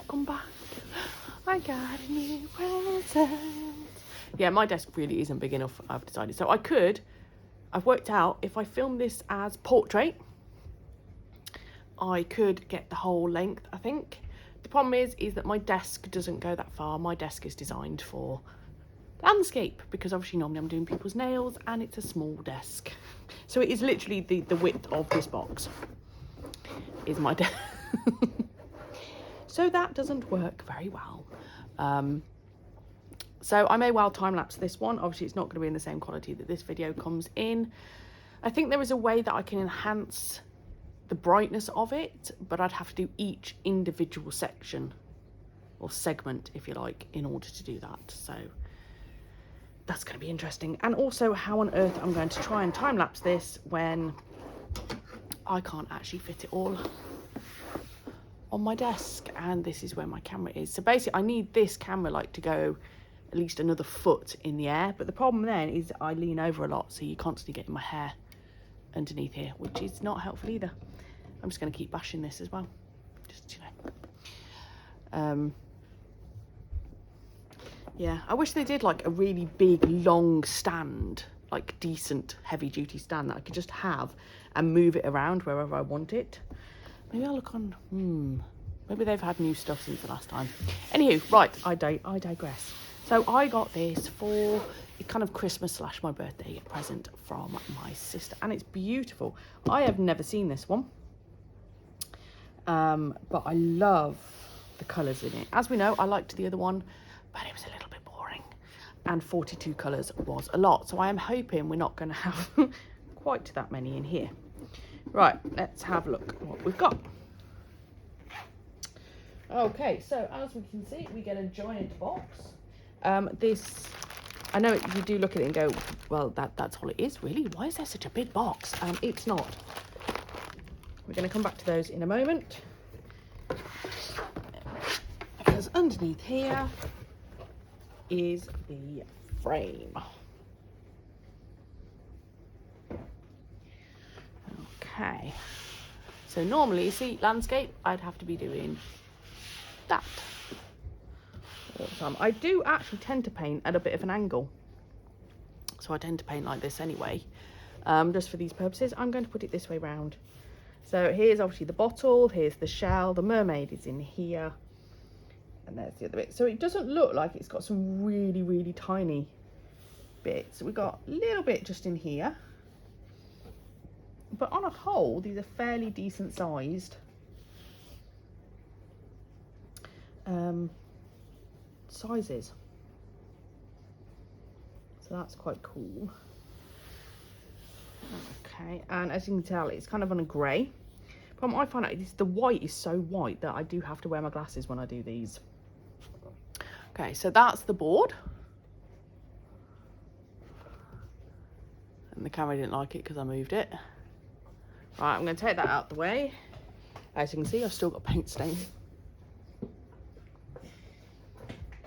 welcome back. I got a new present. Yeah, my desk really isn't big enough, I've decided. So I've worked out, if I film this as portrait, I could get the whole length, I think. The problem is that my desk doesn't go that far. My desk is designed for landscape, because obviously normally I'm doing people's nails and it's a small desk. So it is literally the width of this box is my desk. So that doesn't work very well. So I may well time-lapse this one. Obviously it's not going to be in the same quality that this video comes in. I think there is a way that I can enhance the brightness of it, but I'd have to do each individual section or segment, if you like, in order to do that. So that's going to be interesting. And also how on earth I'm going to try and time-lapse this when I can't actually fit it all on my desk, and this is where my camera is. So basically I need this camera like to go at least another foot in the air, but the problem then is I lean over a lot, so you're constantly getting my hair underneath here, which is not helpful either. I'm just going to keep bashing this as well, just, you know. Yeah, I wish they did like a really big long stand, like decent heavy duty stand that I could just have and move it around wherever I want it. Maybe I'll look on, maybe they've had new stuff since the last time. Anywho, right, I digress. So I got this for a kind of Christmas / my birthday present from my sister, and it's beautiful. I have never seen this one, but I love the colours in it. As we know, I liked the other one, but it was a little bit boring, and 42 colours was a lot. So I am hoping we're not going to have quite that many in here. Right, let's have a look at what we've got. Okay, so as we can see, we get a giant box. This, I know you do look at it and go, well, that's all it is, really. Why is there such a big box? It's not. We're going to come back to those in a moment. Because underneath here is the frame. Okay, so normally, you see, landscape, I'd have to be doing that all the time. I do actually tend to paint at a bit of an angle, so I tend to paint like this anyway. Just for these purposes, I'm going to put it this way round. So here's obviously the bottle, here's the shell, the mermaid is in here, and there's the other bit. So it doesn't look like it's got some really, really tiny bits. We've got a little bit just in here. But on a whole, these are fairly decent sized sizes. So that's quite cool. Okay, and as you can tell, it's kind of on a grey. Problem I find out is the white is so white that I do have to wear my glasses when I do these. Okay, so that's the board. And the camera didn't like it because I moved it. Right, I'm going to take that out the way. As you can see, I've still got paint stains.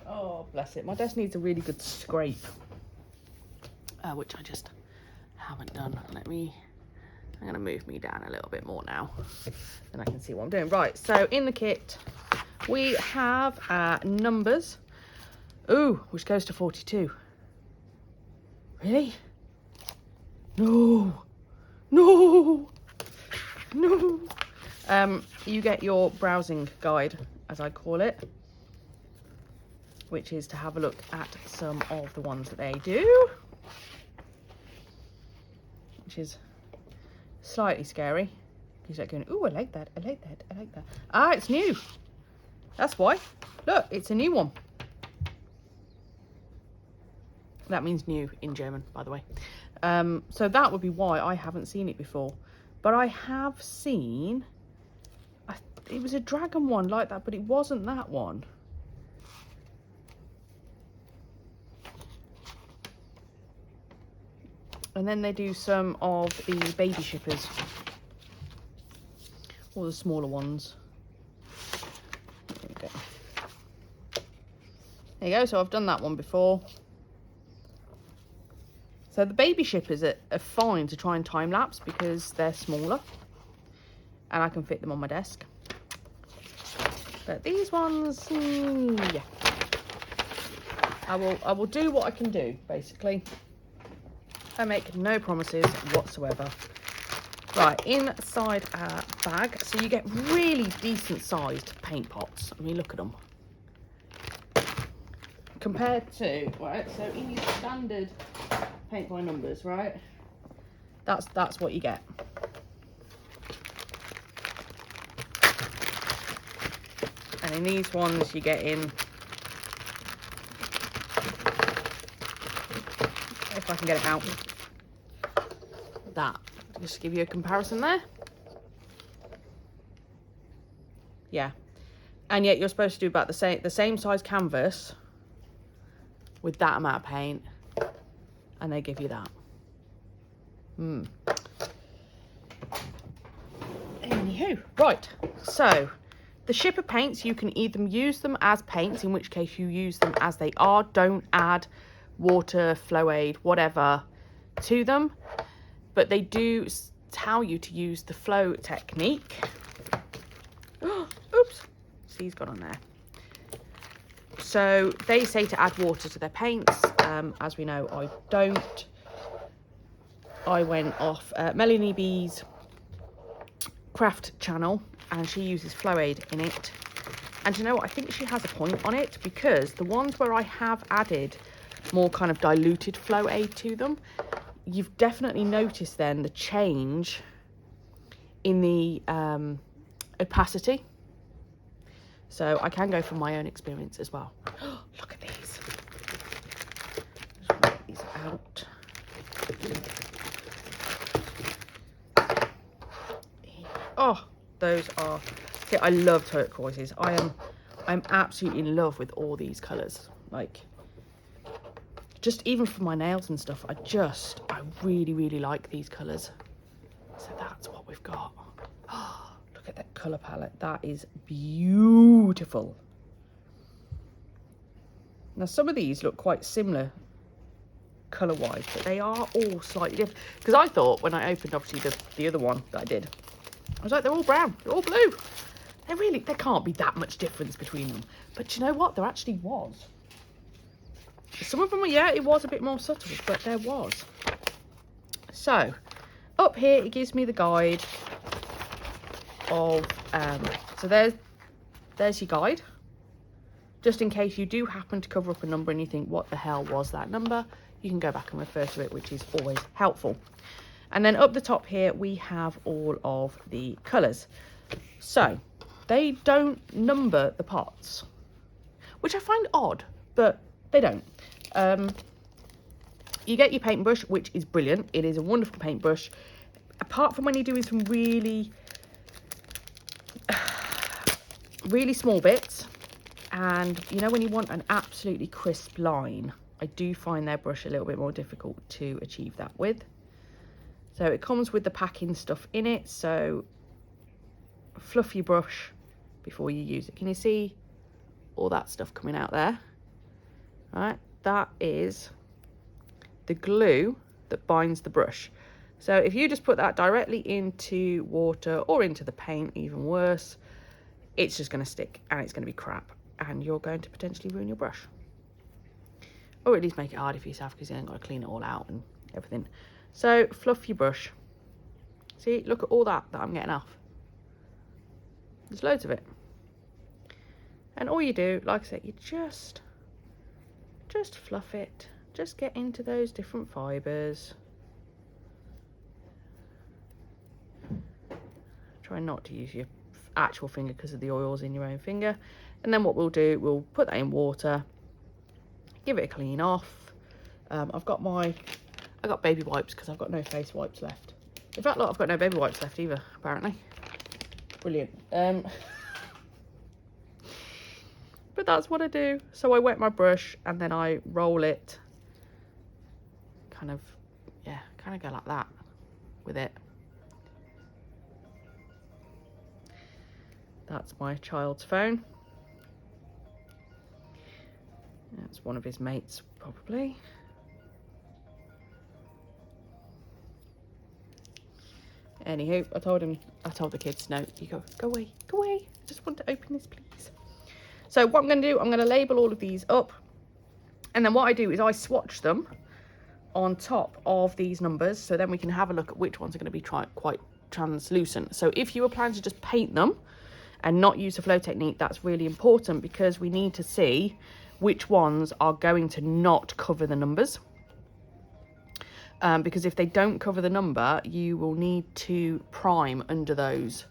Oh, bless it. My desk needs a really good scrape, which I just haven't done. I'm going to move me down a little bit more now, then I can see what I'm doing. Right, so in the kit, we have numbers. Ooh, which goes to 42. Really? No. No. No. You get your browsing guide, as I call it, which is to have a look at some of the ones that they do, which is slightly scary. You start going, ooh, I like that, I like that, I like that. Ah, it's new. That's why. Look, it's a new one. That means new in German, by the way. So that would be why I haven't seen it before. But I have seen, it was a dragon one like that, but it wasn't that one. And then they do some of the baby shippers, or the smaller ones. There we go. There you go, so I've done that one before. So the baby shippers are fine to try and time lapse because they're smaller and I can fit them on my desk. But these ones, yeah. I will do what I can do, basically. I make no promises whatsoever. Right, inside our bag, so you get really decent sized paint pots. I mean, look at them. Compared to, right, so in your standard paint by numbers, right, that's what you get. And in these ones you get in, if I can get it out, that. Just to give you a comparison there. Yeah. And yet you're supposed to do about the same size canvas with that amount of paint, and they give you that. Anywho, right, so the Schipper paints, you can either use them as paints, in which case you use them as they are. Don't add water, flow aid, whatever to them. But they do tell you to use the flow technique. Oops, C's got on there. So they say to add water to their paints. As we know, I don't. I went off Melanie B's craft channel, and she uses flow aid in it. And you know what? I think she has a point on it, because the ones where I have added more kind of diluted flow aid to them, you've definitely noticed then the change in the opacity. So I can go from my own experience as well. Look at these. Just work these out. Oh, those are. See, I love turquoises. I'm absolutely in love with all these colours. Like, just even for my nails and stuff, I really, really like these colours. So that's what we've got. Oh, look at that colour palette. That is beautiful. Now, some of these look quite similar colour-wise, but they are all slightly different. Because I thought when I opened, obviously, the other one that I did, I was like, they're all brown, they're all blue. There can't be that much difference between them. But you know what? There actually was. Some of them were, yeah, it was a bit more subtle, but there was. So, up here, it gives me the guide of, so there's your guide. Just in case you do happen to cover up a number and you think, what the hell was that number? You can go back and refer to it, which is always helpful. And then up the top here, we have all of the colours. So, they don't number the pots, which I find odd, but they don't. You get your paintbrush, which is brilliant. It is a wonderful paintbrush. Apart from when you're doing some really, really small bits, and you know when you want an absolutely crisp line, I do find their brush a little bit more difficult to achieve that with. So it comes with the packing stuff in it, so fluff your brush before you use it. Can you see all that stuff coming out there? Right, that is the glue that binds the brush. So if you just put that directly into water or into the paint, even worse, it's just going to stick and it's going to be crap, and you're going to potentially ruin your brush. Or at least make it harder for yourself, because you ain't got to clean it all out and everything. So fluff your brush. See, look at all that I'm getting off. There's loads of it. And all you do, like I said, you just fluff it. Just get into those different fibres. Try not to use your actual finger because of the oils in your own finger. And then what we'll do, we'll put that in water, give it a clean off. I've got baby wipes because I've got no face wipes left. In fact, look, I've got no baby wipes left either, apparently. Brilliant. But that's what I do. So I wet my brush and then I roll it. Kind of go like that with it. That's my child's phone. That's one of his mates, probably. Anywho, I told the kids, no, you go away, I just want to open this, please. So what I'm going to do, I'm going to label all of these up. And then what I do is I swatch them on top of these numbers. So then we can have a look at which ones are going to be quite translucent. So if you were planning to just paint them and not use the flow technique, that's really important, because we need to see which ones are going to not cover the numbers. Because if they don't cover the number, you will need to prime under those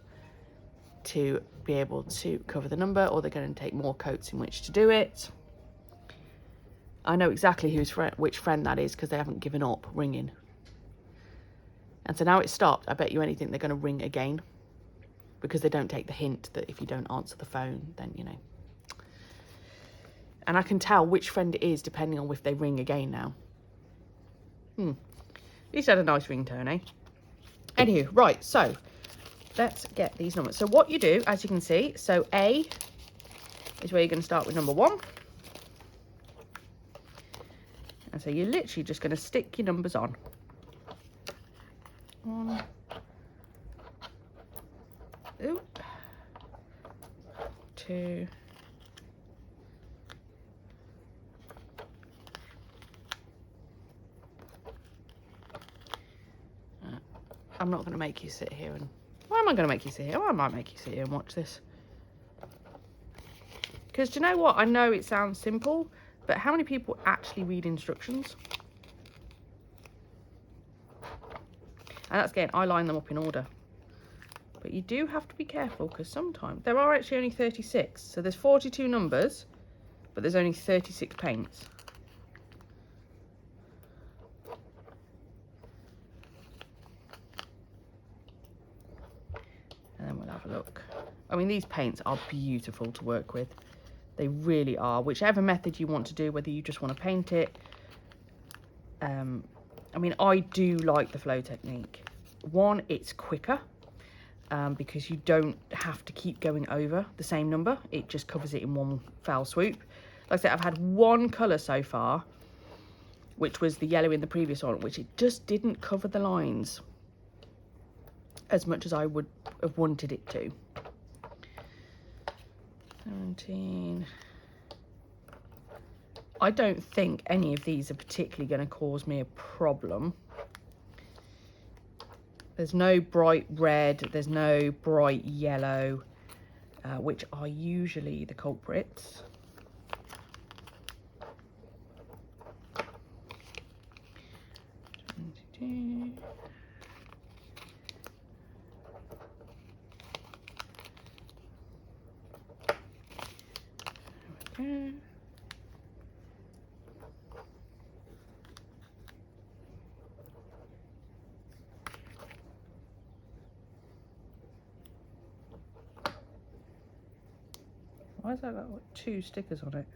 to be able to cover the number, or they're going to take more coats in which to do it. I know exactly which friend that is, because they haven't given up ringing. And so now it's stopped. I bet you anything they're going to ring again, because they don't take the hint that if you don't answer the phone, then, you know. And I can tell which friend it is depending on if they ring again now. At least I had a nice ringtone, eh? Anywho, right, so let's get these numbers. So what you do, as you can see, so A is where you're going to start with number 1. And so you're literally just going to stick your numbers on. 1, 2, I'm not going to make you sit here and... Why am I going to make you sit here? I might make you sit here and watch this. Because do you know what? I know it sounds simple, but how many people actually read instructions? And that's, again, I line them up in order. But you do have to be careful, because sometimes... There are actually only 36. So there's 42 numbers, but there's only 36 paints. And then we'll have a look. I mean, these paints are beautiful to work with. They really are. Whichever method you want to do, whether you just want to paint it. I mean, I do like the flow technique. One, it's quicker, because you don't have to keep going over the same number. It just covers it in one foul swoop. Like I said, I've had one colour so far, which was the yellow in the previous one, which it just didn't cover the lines as much as I would have wanted it to. 17. I don't think any of these are particularly going to cause me a problem. There's no bright red, there's no bright yellow, which are usually the culprits. Okay. Why has that got 2 stickers on it?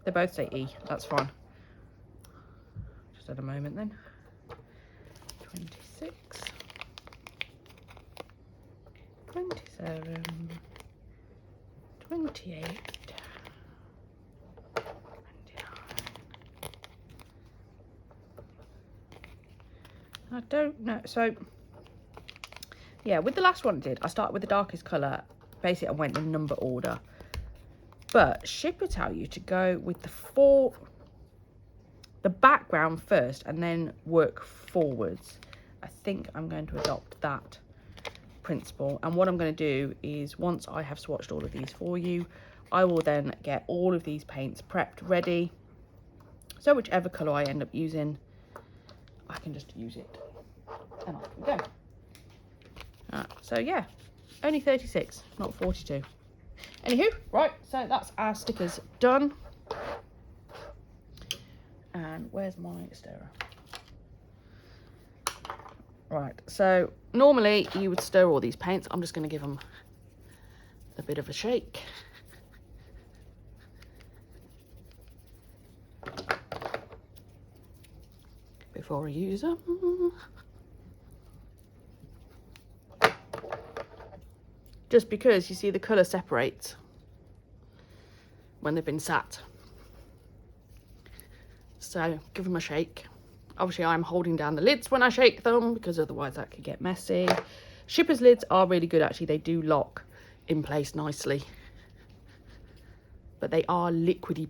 They both say E, that's fine. Just at a moment then. 26, 27, 28, 29. I don't know, so yeah, with the last one I did, I started with the darkest colour. Basically, I went in number order. But Schipper tell you to go with the background first and then work forwards. I think I'm going to adopt that principle. And what I'm going to do is, once I have swatched all of these for you, I will then get all of these paints prepped, ready. So whichever colour I end up using, I can just use it. And off we go. So yeah, only 36, not 42. Anywho, right, so that's our stickers done. And where's my stirrer? Right, so normally you would stir all these paints. I'm just going to give them a bit of a shake. Before I use them. Just because you see the colour separates when they've been sat. So give them a shake. Obviously I'm holding down the lids when I shake them, because otherwise that could get messy. Schipper's lids are really good, actually. They do lock in place nicely. But they are liquidy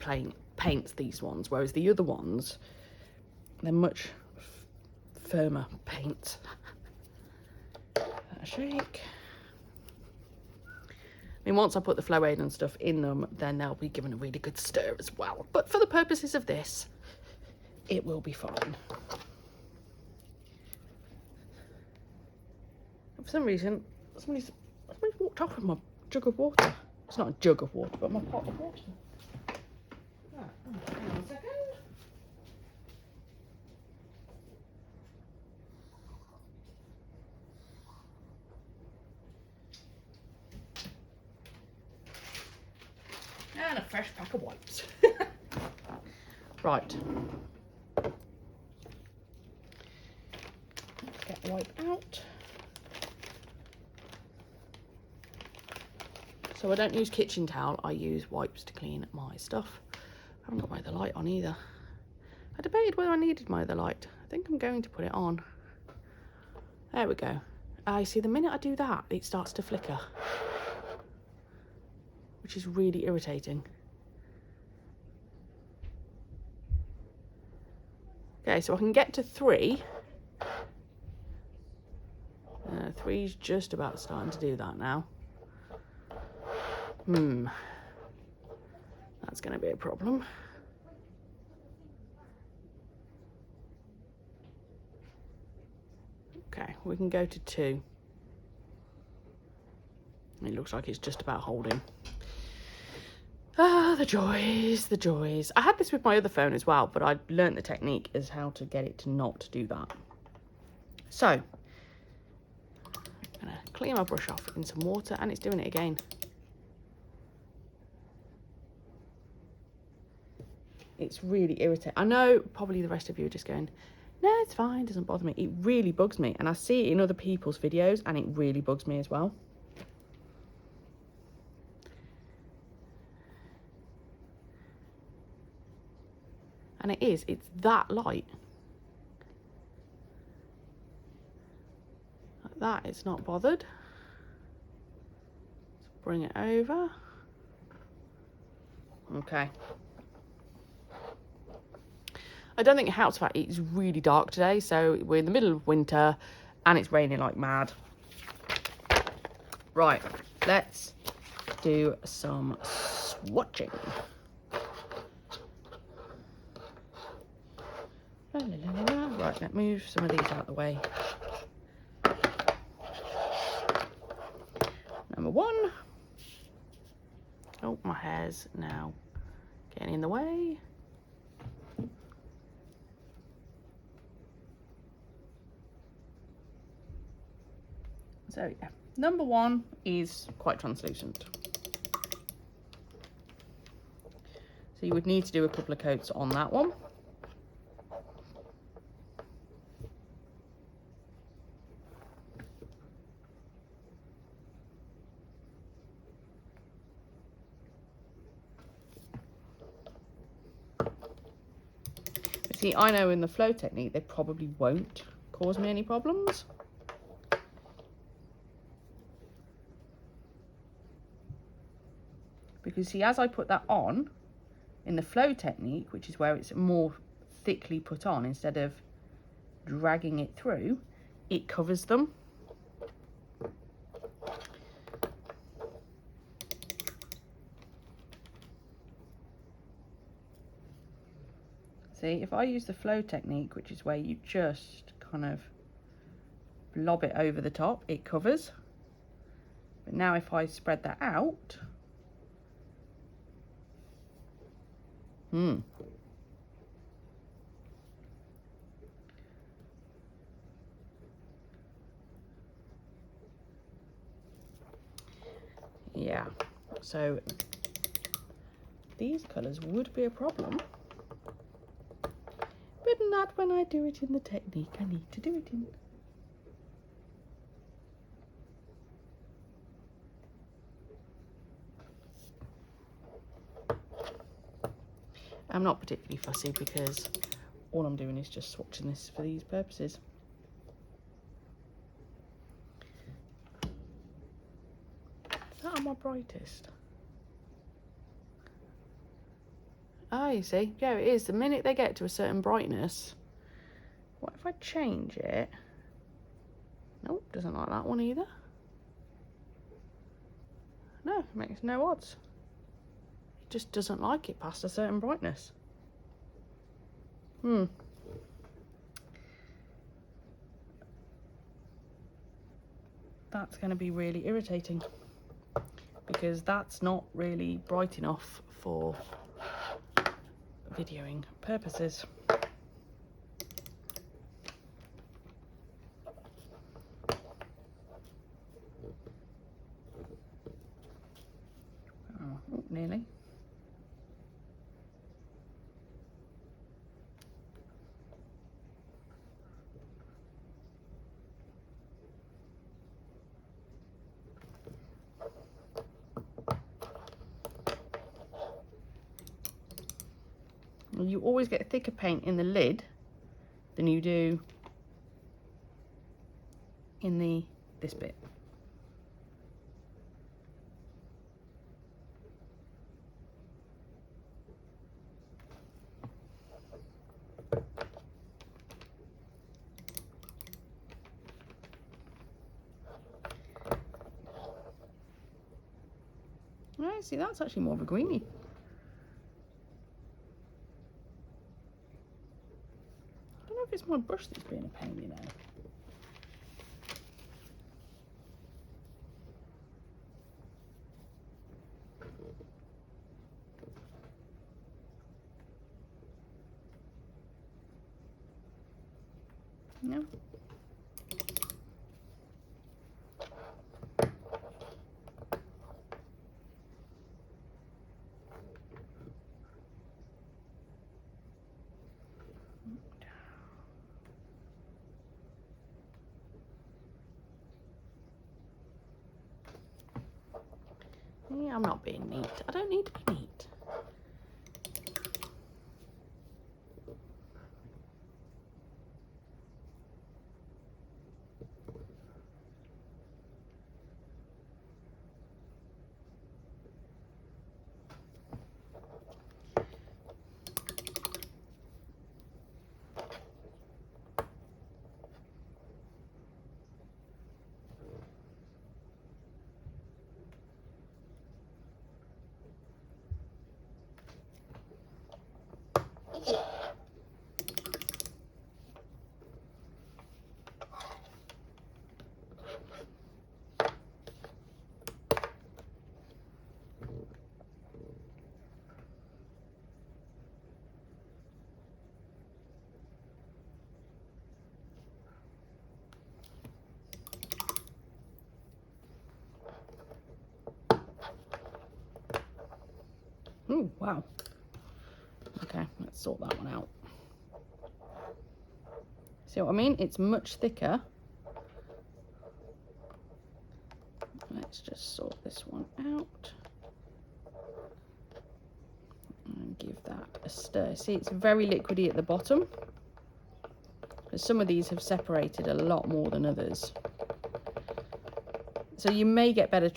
paints, these ones, whereas the other ones, they're much firmer paints. Shake. I mean, once I put the flow aid and stuff in them, then they'll be given a really good stir as well. But for the purposes of this, it will be fine. For some reason, somebody's walked off with my jug of water. It's not a jug of water, but my pot of water. Ah, hang on a second. And a fresh pack of wipes. Right. Let's get the wipe out. So I don't use kitchen towel, I use wipes to clean my stuff. I haven't got my other light on either. I debated whether I needed my other light. I think I'm going to put it on. There we go. I see, the minute I do that, it starts to flicker, which is really irritating. Okay, so I can get to 3. 3's just about starting to do that now. That's going to be a problem. Okay, we can go to 2. It looks like it's just about holding. Ah, the joys, the joys. I had this with my other phone as well, but I learnt the technique as how to get it to not do that. So, I'm going to clean my brush off in some water, and it's doing it again. It's really irritating. I know probably the rest of you are just going, no, it's fine, it doesn't bother me. It really bugs me, and I see it in other people's videos, and it really bugs me as well. And it's that light. Like that, it's not bothered. Let's bring it over. Okay. I don't think it helps that it's really dark today, so we're in the middle of winter and it's raining like mad. Right, let's do some swatching. Right, let's move some of these out of the way. Number 1. Oh, my hair's now getting in the way. So yeah, number 1 is quite translucent. So you would need to do a couple of coats on that one. See, I know in the flow technique, they probably won't cause me any problems. Because see, as I put that on, in the flow technique, which is where it's more thickly put on instead of dragging it through, it covers them. See, if I use the flow technique, which is where you just kind of lob it over the top, it covers. But now if I spread that out, yeah, so these colours would be a problem. But not when I do it in the technique I need to do it in. I'm not particularly fussy because all I'm doing is just swatching this for these purposes. Is that on my brightest? Oh, you see, yeah, it is. The minute they get to a certain brightness. What if I change it? Nope, doesn't like that one either. No, makes no odds. It just doesn't like it past a certain brightness. That's going to be really irritating, because that's not really bright enough for videoing purposes. Oh, nearly. You always get thicker paint in the lid than you do in this bit. Right, see, that's actually more of a greenie. I don't know if it's my brush that's being a pain, you know. No. Yeah, I'm not being neat. I don't need to be neat. Oh, wow. Okay, let's sort that one out. See what I mean? It's much thicker. Let's just sort this one out. And give that a stir. See, it's very liquidy at the bottom. But some of these have separated a lot more than others. So you may get better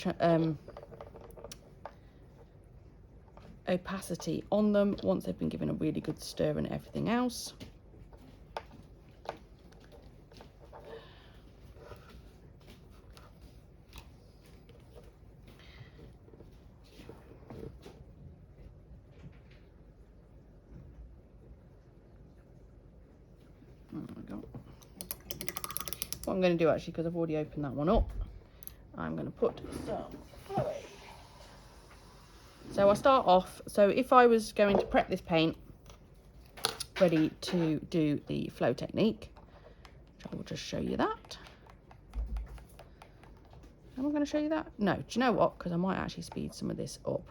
opacity on them once they've been given a really good stir and everything else. What I'm going to do, actually, because I've already opened that one up, I'm going to put some fluid. So I start off, so if I was going to prep this paint ready to do the flow technique, I will just show you that. Am I going to show you that? No, do you know what? Because I might actually speed some of this up.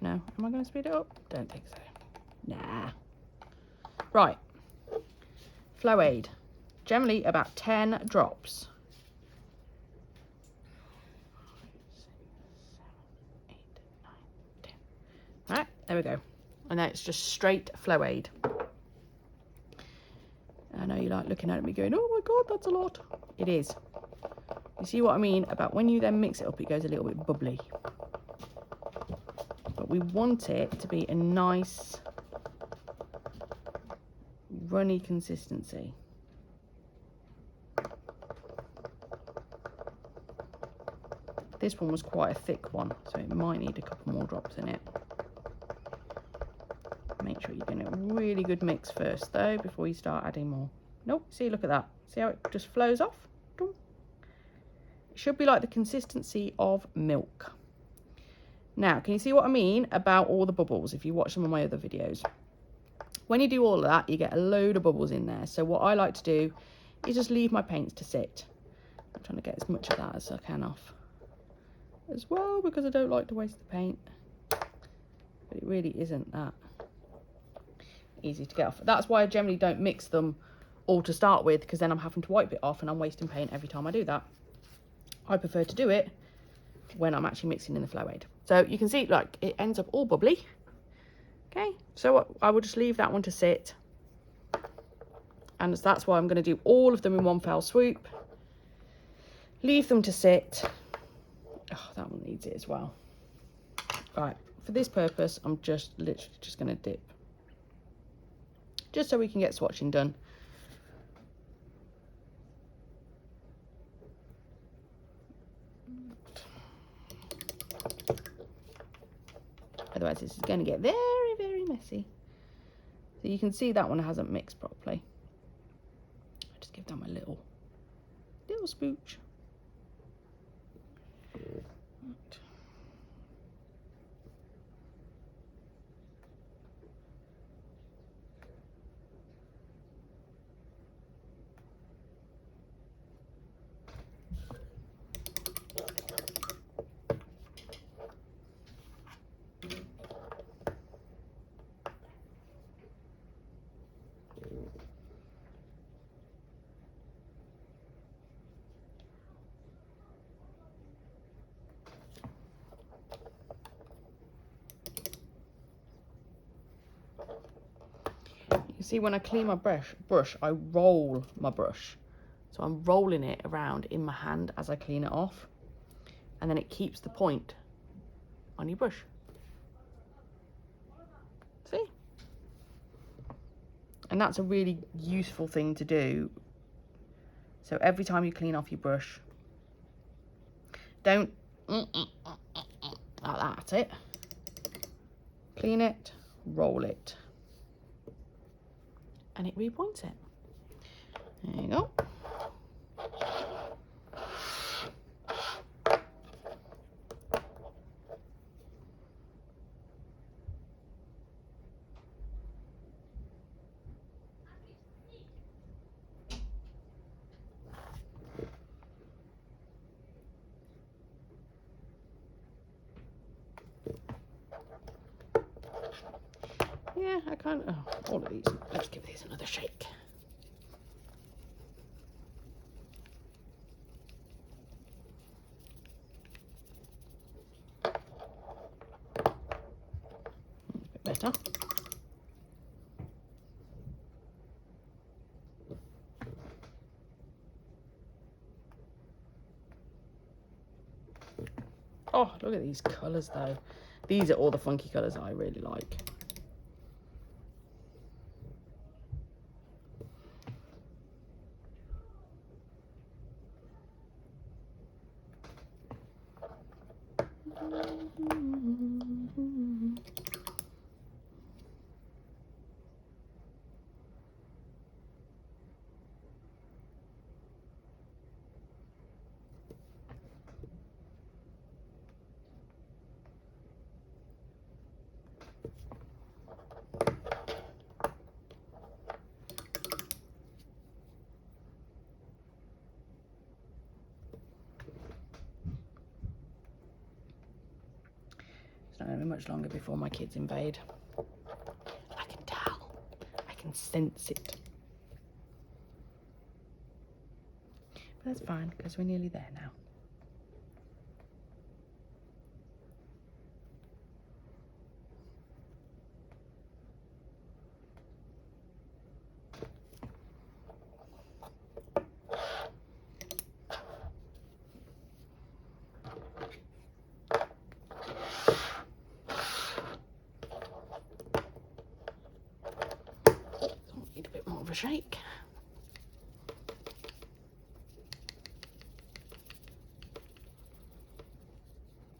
No, am I going to speed it up? Don't think so. Nah. Right. Flow aid. Generally about 10 drops. 5, 6, 7, 8, 9, 10. Right, there we go. And now it's just straight flow aid. I know you're like looking at me going, oh my God, that's a lot. It is. You see what I mean about when you then mix it up, it goes a little bit bubbly. But we want it to be a nice runny consistency. This one was quite a thick one, so it might need a couple more drops in it. Make sure you're getting a really good mix first though, before you start adding more. Nope, see, look at that. See how it just flows off? It should be like the consistency of milk. Now, can you see what I mean about all the bubbles if you watch some of my other videos? When you do all of that, you get a load of bubbles in there. So what I like to do is just leave my paints to sit. I'm trying to get as much of that as I can off as well, because I don't like to waste the paint. But it really isn't that easy to get off. That's why I generally don't mix them all to start with, because then I'm having to wipe it off and I'm wasting paint every time I do that. I prefer to do it when I'm actually mixing in the flow aid. So you can see, like, it ends up all bubbly. Okay, so I will just leave that one to sit. And that's why I'm going to do all of them in one fell swoop. Leave them to sit. Oh, that one needs it as well. Right, for this purpose, I'm just literally just going to dip. Just so we can get swatching done. Otherwise, this is going to get very, very messy. So you can see that one hasn't mixed properly. I just give that my little spooch. Right. You see, when I clean my brush, I roll my brush. So I'm rolling it around in my hand as I clean it off. And then it keeps the point on your brush. See? And that's a really useful thing to do. So every time you clean off your brush, don't like that, that's it. Clean it, roll it. And it repoints it. There you go. Yeah, I can't. Oh, all of these. Let's give these another shake. A bit better. Oh, look at these colours though. These are all the funky colours I really like. It's not going to be much longer before my kids invade. I can tell. I can sense it. But that's fine, because we're nearly there now. shake.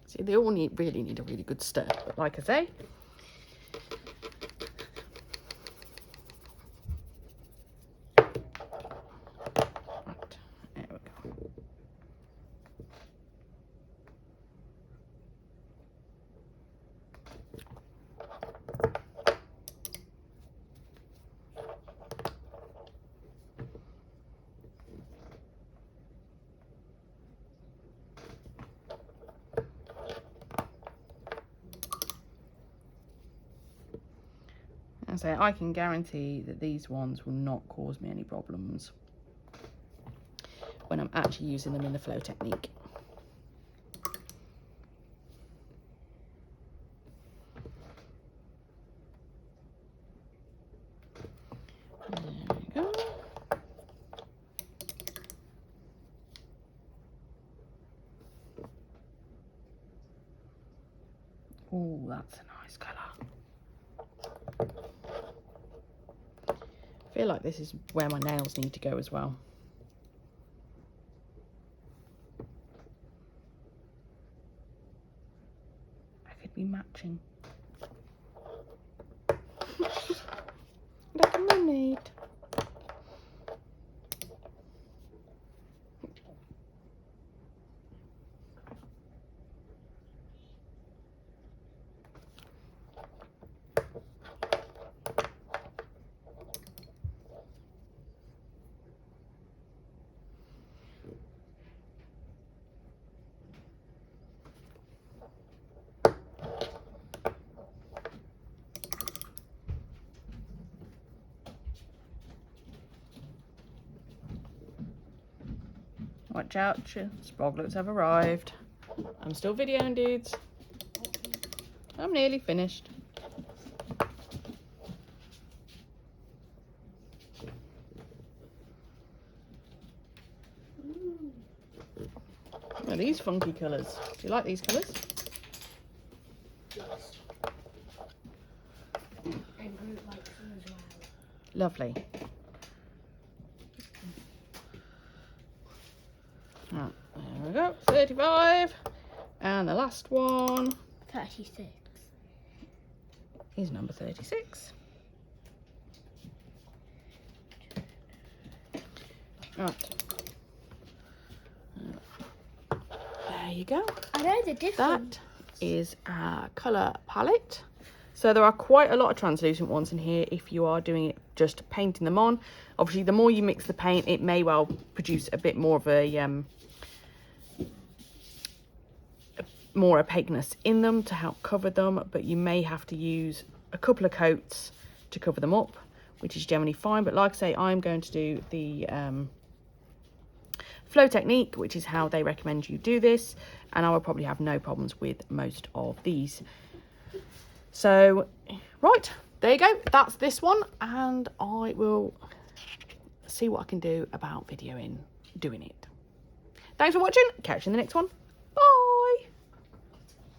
See, they all really need a really good stir, but like I say, right, there we go. So I can guarantee that these ones will not cause me any problems when I'm actually using them in the flow technique. There we go. Oh, that's a nice colour. I feel like this is where my nails need to go as well. I could be matching. Like a mermaid. Watch out, Sproglets have arrived. I'm still videoing, dudes. I'm nearly finished. Look at these funky colours. Do you like these colours? Yes. And Groot likes them as well. Lovely. Right, there we go. 35. And the last one 36. is number 36. Right. There you go. I know the difference. That is our colour palette. So there are quite a lot of translucent ones in here if you are doing it just painting them on. Obviously, the more you mix the paint, it may well produce a bit more of a more opaqueness in them to help cover them, but you may have to use a couple of coats to cover them up, which is generally fine. But like I say, I'm going to do the flow technique, which is how they recommend you do this, and I will probably have no problems with most of these. So right, there you go, that's this one, and I will see what I can do about videoing doing it. Thanks for watching, catch you in the next one. Bye.